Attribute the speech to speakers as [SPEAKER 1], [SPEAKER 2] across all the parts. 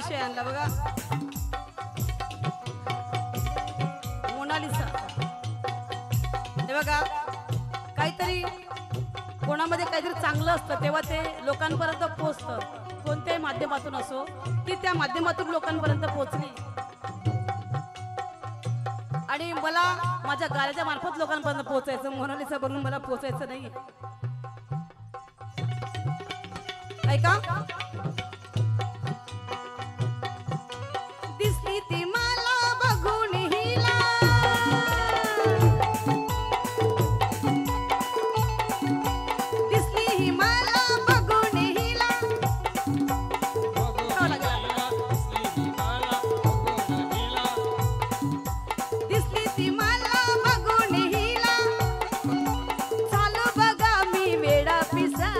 [SPEAKER 1] विषय आणला बघा, मोनालिसा. हे बघा, काहीतरी कोणामध्ये काहीतरी चांगलं असतं तेव्हा ते लोकांपर्यंत पोहोचतं. कोणत्याही माध्यमातून असो, ती त्या माध्यमातून लोकांपर्यंत पोहोचली आणि मला माझ्या गाण्याच्या मार्फत लोकांपर्यंत पोहोचायचं. मोनालिसा बनून मला पोहोचायचं नाही. ऐका, दिसली ती मला बघून हिला, दिसली ही मला बघून हिला, दिसली ती मला बघून हिला, झालो बघा मी वेडा पिसा.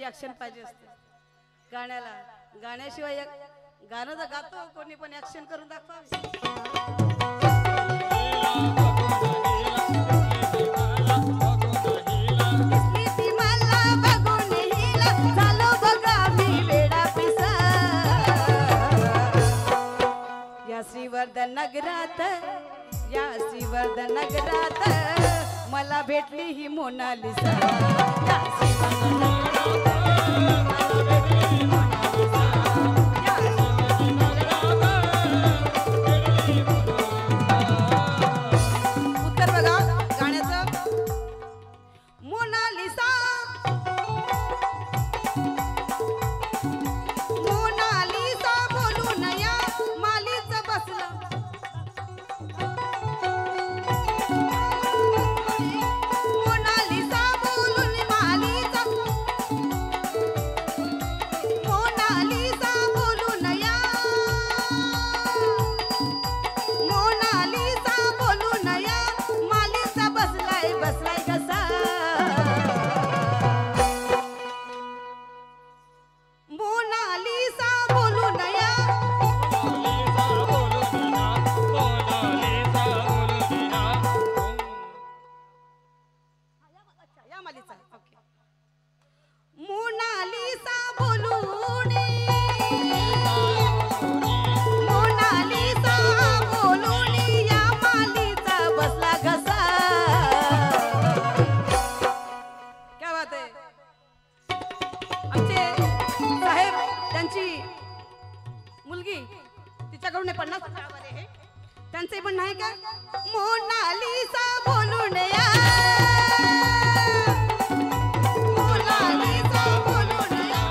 [SPEAKER 1] ऍक्शन पाहिजे असते गाण्याला. गाण्याशिवाय गाणं तर गातो कोणी, पण ऍक्शन करून दाखवावी. दिसली ती मला बघून हिला, झालो बघा मी वेडा पिसा. या श्रीवर्धन नगरात, या श्रीवर्धन नगरात मला भेटली ही मोनालिसा. उत्तर बघा गाण्याचं. मोनालिसा, मोनालिसा बोलून या मालीच बसला, मोनालिसा बोलून मालीचा, मोनालिसा बोलून या, मोनालिसा बोलून या मालीचा बसलाय बसलाय कसा. मोनालिसा बोलून या, या मालीचा. ओके. मोनालिसा बोलून, मोनालिसा बोलून या मालीचा बसला घसा. क्या बात आहे. आमचे साहेब, त्यांची मुलगी, तिच्याकडून 50 आहे, त्यांचे पण नाही का. मोनालिसा बोलून या, मोनालिसा बोलून या,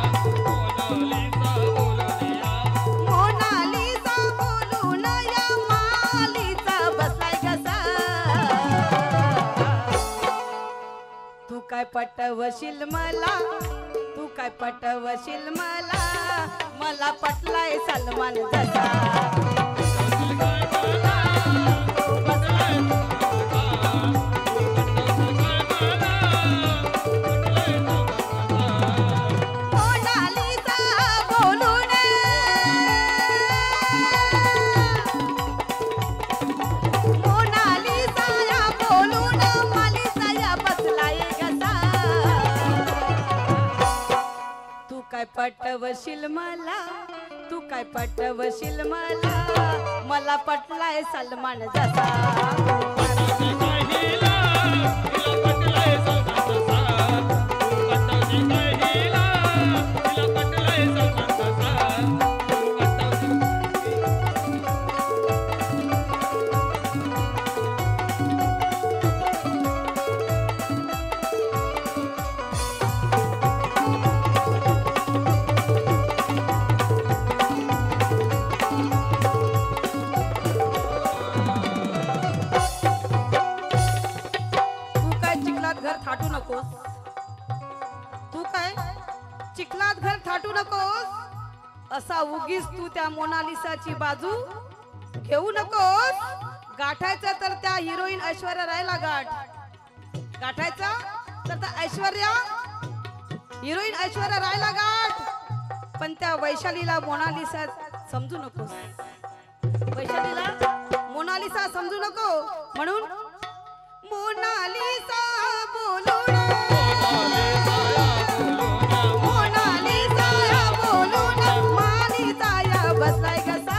[SPEAKER 1] मोनालिसा बोलून या मालीचा बसलाय कसा. तू काय पटवशील मला, तू काय पटवशील मला, मला पटलाय सलमान जसा. मोनालिसा बोलून, मोनालिसा या बोलून मालीचा या बसलाय घसा. तू काय पटवशील मला, तू काय पटवशील मला, मला पटलाय सलमान जसा. नकोस असा उगीच तू त्या मोनालिसाची बाजू घेऊ नकोस. गाठायचं तर त्या हिरोईन ऐश्वर्या रायला गाठायचा तर त्या हिरोईन ऐश्वर्या रायला गाठ. पण त्या वैशालीला मोनालिसा समजू नकोस. वैशालीला मोनालिसा समजू नको. म्हणून मोनालिसा बोलून बसलाय कसा.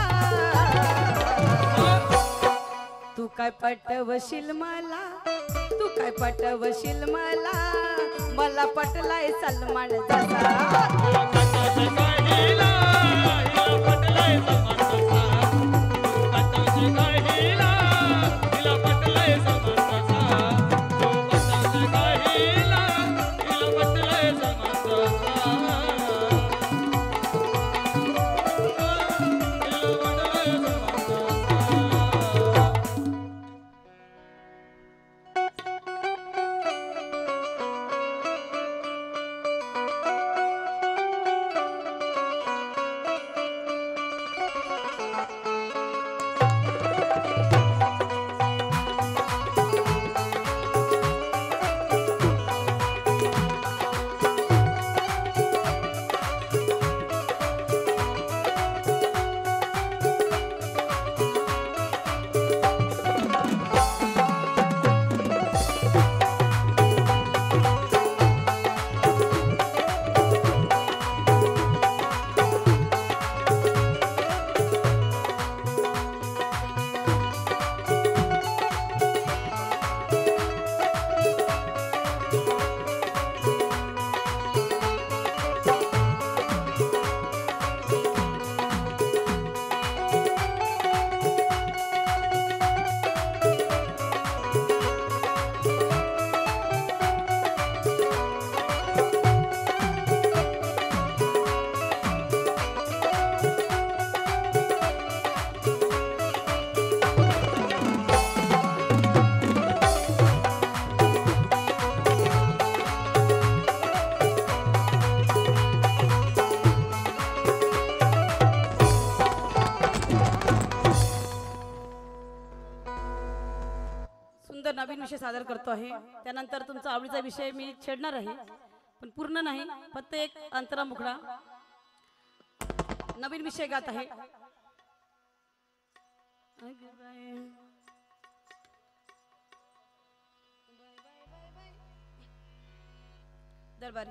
[SPEAKER 1] तू काय पटवशील मला, तू काय पटवशील मला, मला पटलाय सलमान जसा. नवीन विषय सादर करतो आहे. त्यानंतर तुमचा आवडीचा विषय मी छेडणार आहे, पण पूर्ण नाही, फक्त एक अंतरा मुखडा नवीन विषय गात आहे. दरबारी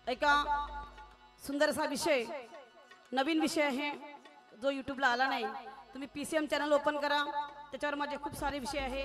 [SPEAKER 1] एका सुंदर असा विषय, नवीन विषय आहे जो यूट्यूबला आला नाही. तुम्ही PCM चॅनल ओपन करा, त्याच्यावर माझे खूप सारे विषय आहे.